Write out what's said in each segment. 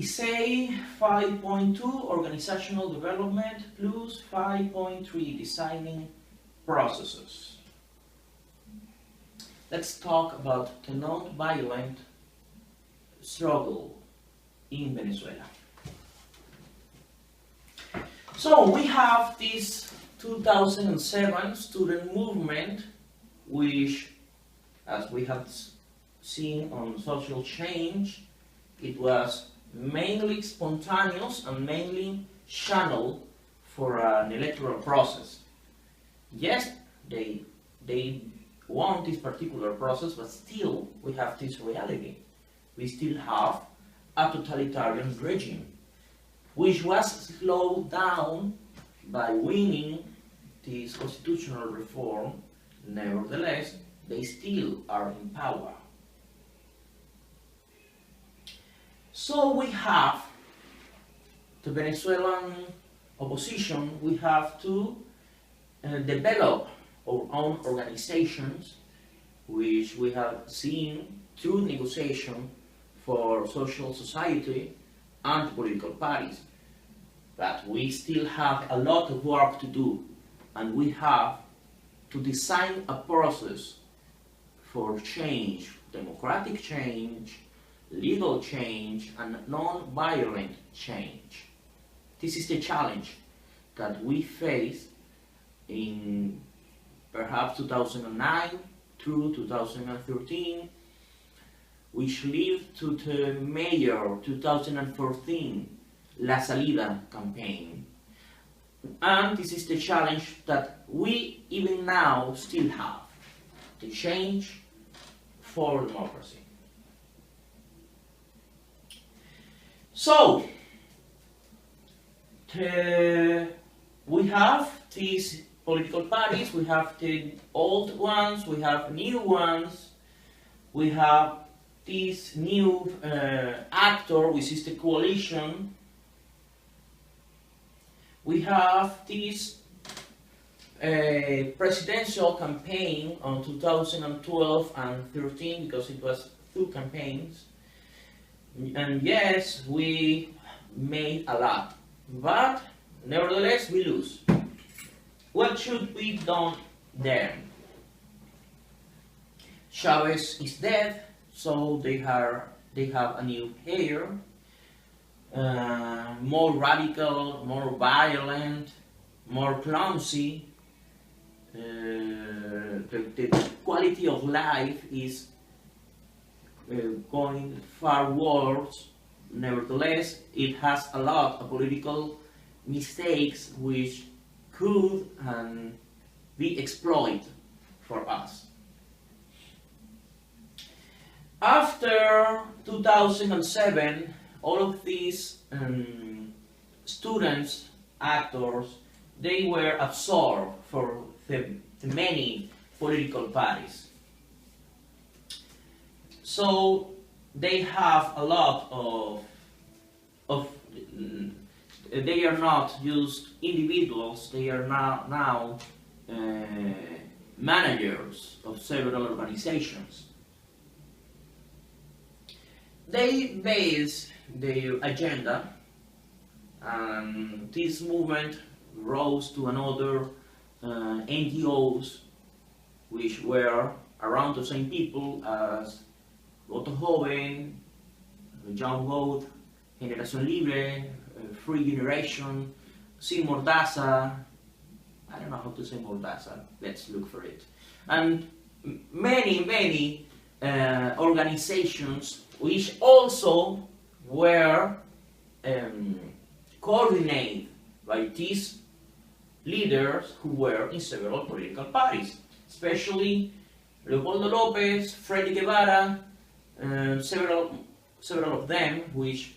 Say 5.2 organizational development plus 5.3 designing processes. Let's talk about the non-violent struggle in Venezuela. So we have this 2007 student movement, which, as we have seen on social change, it was mainly spontaneous and mainly channeled for an electoral process. Yes, they want this particular process, but still we have this reality. We still have a totalitarian regime, which was slowed down by winning this constitutional reform. Nevertheless, they still are in power. So we have the Venezuelan opposition, we have to develop our own organizations, which we have seen through negotiation for social society and political parties. But we still have a lot of work to do, and we have to design a process for change, democratic change, legal change, and non-violent change. This is the challenge that we face in perhaps 2009 through 2013, which led to the Mayor 2014 La Salida campaign. And this is the challenge that we even now still have, the change for democracy. So, we have these political parties, we have the old ones, we have new ones, we have this new actor, which is the coalition. We have this presidential campaign on 2012 and 13, because it was 2 campaigns. And yes, we made a lot, but nevertheless we lose. What should be done then? Chavez is dead, so they have a new heir, more radical, more violent, more clumsy. The quality of life is going far worse. Nevertheless, it has a lot of political mistakes which could be exploited for us. After 2007, all of these students, actors, they were absorbed for the many political parties. So they have a lot of they are not just individuals, they are now managers of several organizations. They base their agenda, and this movement rose to another NGOs, which were around the same people as Voto Joven, Young Vote, Generación Libre, Free Generation, Sin Mordaza, I don't know how to say Mordaza, let's look for it, and many organizations which also were coordinated by these leaders who were in several political parties, especially Leopoldo López, Freddy Guevara, several of them which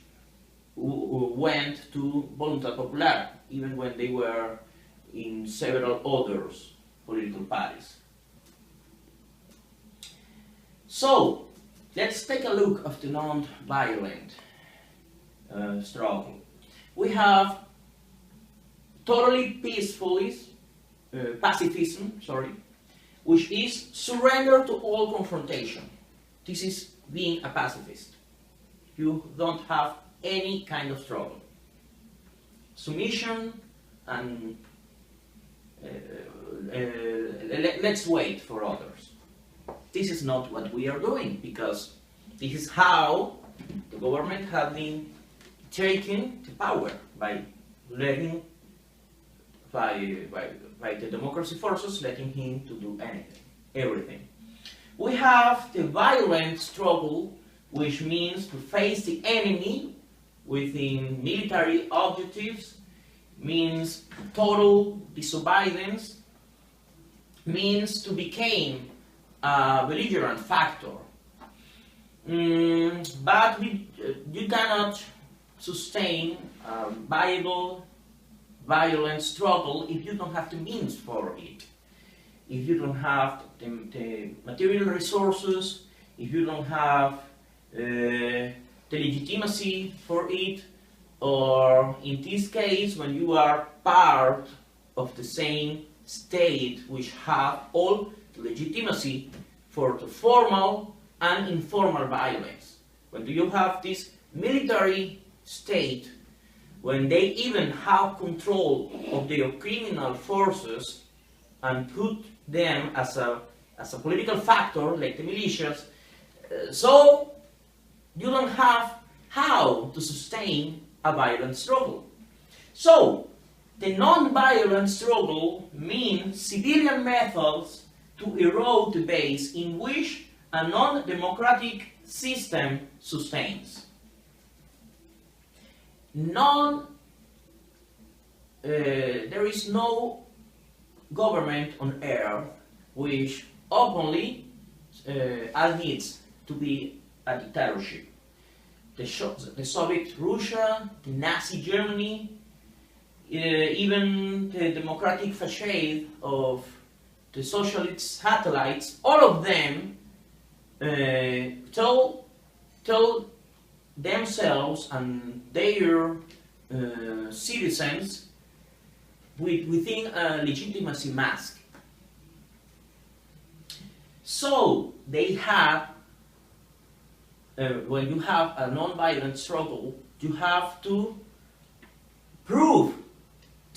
went to Voluntad Popular, even when they were in several other political parties. So, let's take a look at the non-violent struggle. We have totally pacifism, which is surrender to all confrontation. This is being a pacifist. You don't have any kind of struggle. Submission and let's wait for others. This is not what we are doing, because this is how the government has been taking the power, by letting, by the democracy forces letting him to do everything. We have the violent struggle, which means to face the enemy within military objectives, means total disobedience, means to become a belligerent factor. But you cannot sustain a viable, violent struggle if you don't have the means for it. If you don't have the material resources, if you don't have the legitimacy for it, or in this case, when you are part of the same state which have all legitimacy for the formal and informal violence. When you have this military state, when they even have control of their criminal forces and put them as a political factor, like the militias, so you don't have how to sustain a violent struggle. So, the non-violent struggle means civilian methods to erode the base in which a non-democratic system sustains. There is no government on earth which openly admits to be a dictatorship. The Soviet Russia, the Nazi Germany, even the democratic facade of the socialist satellites, all of them tell themselves and their citizens within a legitimacy mask. So they have, when you have a non-violent struggle, you have to prove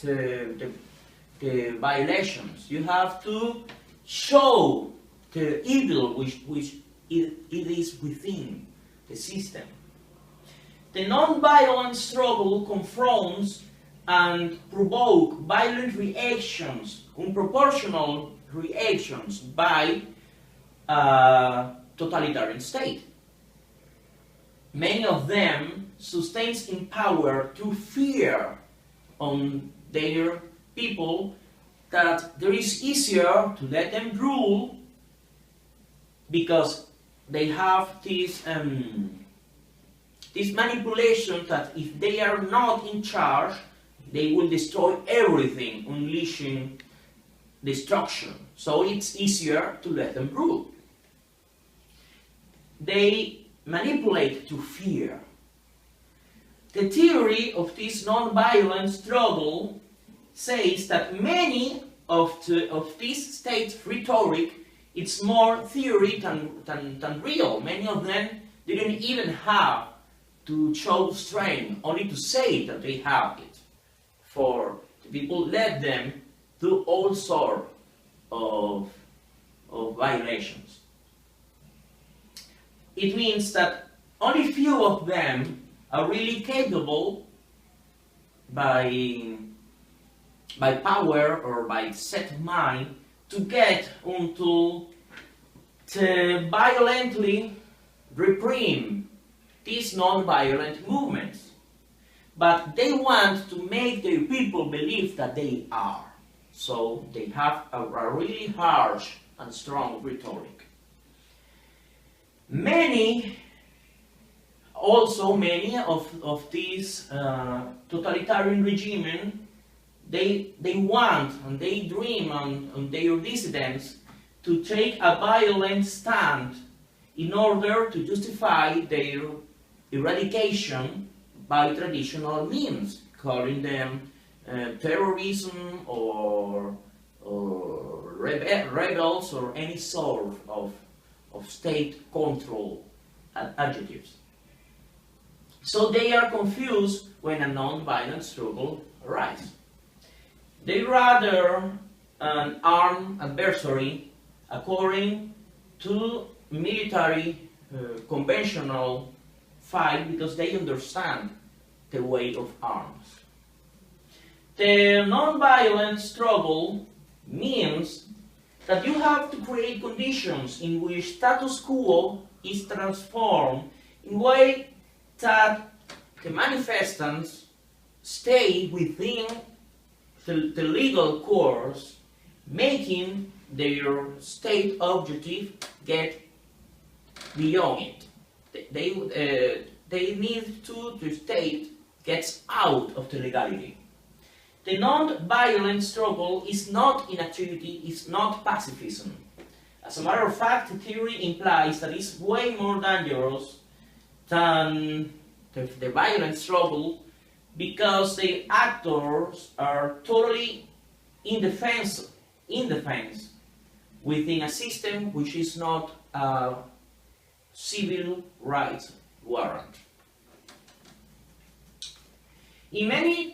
the violations. You have to show the evil which it is within the system. The non-violent struggle confronts and provokes violent reactions, unproportional reactions by a totalitarian state. Many of them sustains in power through fear on their people, that there is easier to let them rule because they have this manipulation that if they are not in charge, they will destroy everything, unleashing destruction. So it's easier to let them rule. They manipulate to fear. The theory of this non-violent struggle says that many of this state's rhetoric, it's more theory than real. Many of them didn't even have to show strength, only to say that they have it. For the people let them do all sorts of violations. It means that only few of them are really capable by power or by set of mind to get into to violently reprime these non-violent movements. But they want to make their people believe that they are. So they have a really harsh and strong rhetoric. Many of these totalitarian regimes, they want and they dream on their dissidents to take a violent stand in order to justify their eradication by traditional means, calling them terrorism or rebels or any sort of state control adjectives. So they are confused when a non-violent struggle arises. They rather an armed adversary according to military conventional fight because they understand the way of arms. The non-violent struggle means that you have to create conditions in which status quo is transformed in a way that the manifestants stay within the legal course, making their state objective get beyond it. They need to the state gets out of the legality. The non-violent struggle is not inactivity, it's not pacifism. As a matter of fact, the theory implies that it's way more dangerous than the violent struggle because the actors are totally in defense within a system which is not a civil rights warrant. In many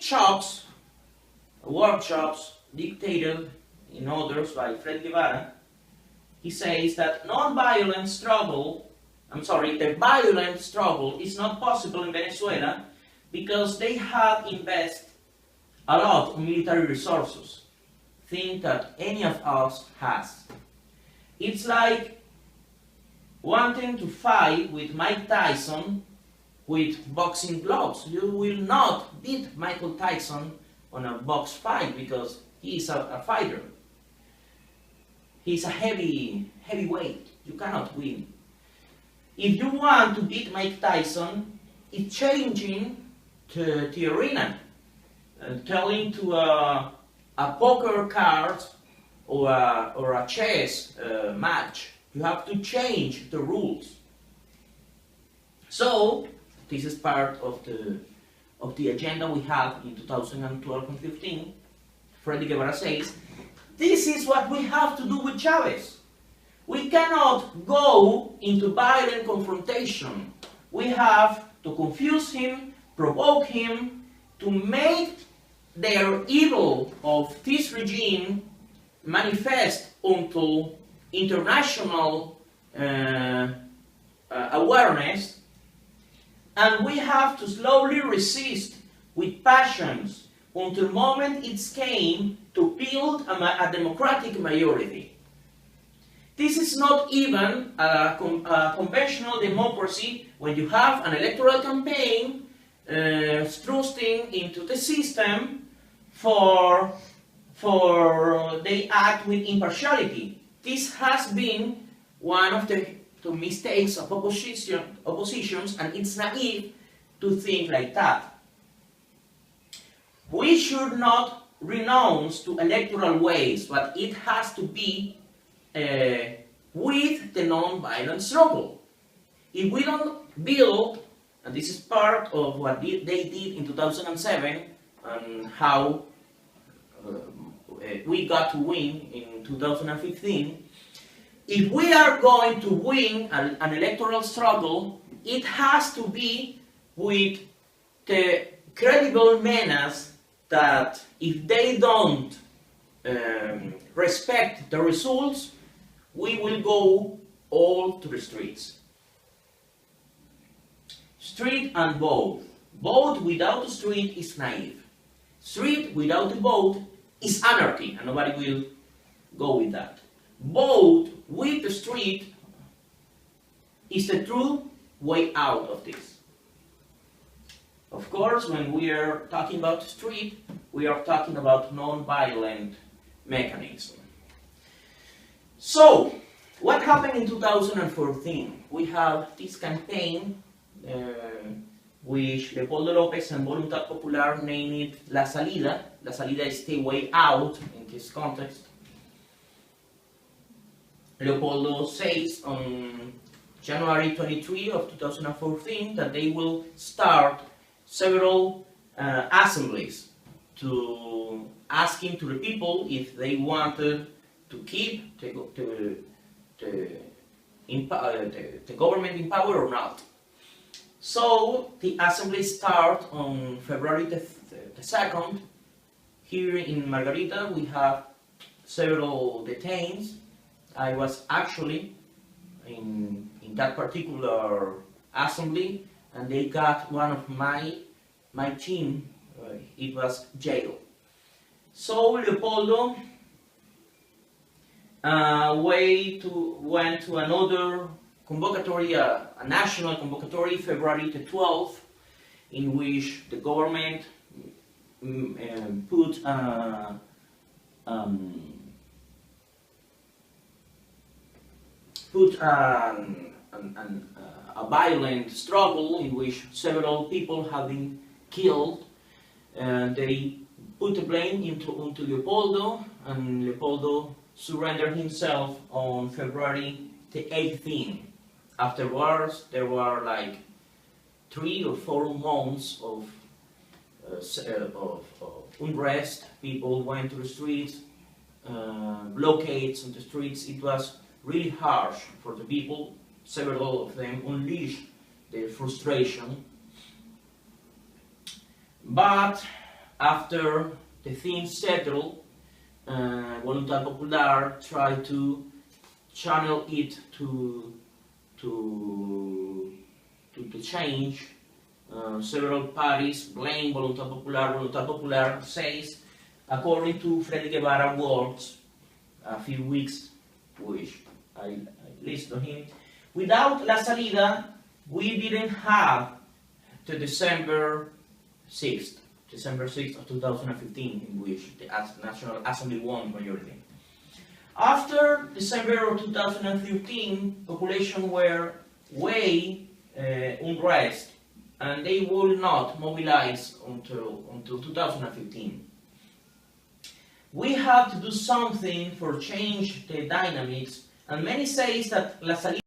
workshops dictated in others by Fred Guevara, he says that the violent struggle is not possible in Venezuela because they have invested a lot in military resources, thing that any of us has. It's like wanting to fight with Mike Tyson with boxing gloves. You will not beat Michael Tyson on a box fight because he is a fighter. He's a heavyweight. You cannot win. If you want to beat Mike Tyson, it's changing the arena and telling to a poker card or a chess match. You have to change the rules. So this is part of the agenda we have in 2012 and 15. Freddy Guevara says, this is what we have to do with Chavez. We cannot go into violent confrontation. We have to confuse him, provoke him, to make their evil of this regime manifest until international awareness, and we have to slowly resist with passions until the moment it came to build a democratic majority. This is not even a conventional democracy when you have an electoral campaign thrusting into the system for they act with impartiality. This has been one of the mistakes of oppositions, and it's naive to think like that. We should not renounce to electoral ways, but it has to be with the non-violent struggle. If we don't build, and this is part of what they did in 2007 and how we got to win in 2015, if we are going to win an electoral struggle, it has to be with the credible menace that if they don't respect the results, we will go all to the streets. Street and vote. Vote without a street is naive. Street without a vote is anarchy, and nobody will go with that. Vote with the street is the true way out of this. Of course, when we are talking about street, we are talking about non-violent mechanism. So, what happened in 2014? We have this campaign which Leopoldo López and Voluntad Popular named it La Salida. La Salida is the way out in this context. Leopoldo says on January 23 of 2014 that they will start several assemblies to asking to the people if they wanted to keep the government in power or not. So the assembly started on February the 2nd. Here in Margarita we have several detained. I was actually in that particular assembly, and they got one of my team. It was jail. So Leopoldo went to another convocatory, a national convocatory, February the 12th, in which the government put a violent struggle in which several people have been killed, and they put the blame onto Leopoldo, and Leopoldo surrendered himself on February the 18th. Afterwards, there were like 3 or 4 months of unrest. People went to the streets, blockades on the streets. It was really harsh for the people. Several of them unleashed their frustration. But after the things settled, Voluntad Popular tried to channel it to the change. Several parties blame Voluntad Popular. Voluntad Popular says, according to Freddy Guevara words a few weeks, which I listened to him, without La Salida, we didn't have the December 6th of 2015, in which the National Assembly won majority. After December of 2015, population were way unrest, and they will not mobilize until 2015. We have to do something for change the dynamics, and many say that La Salida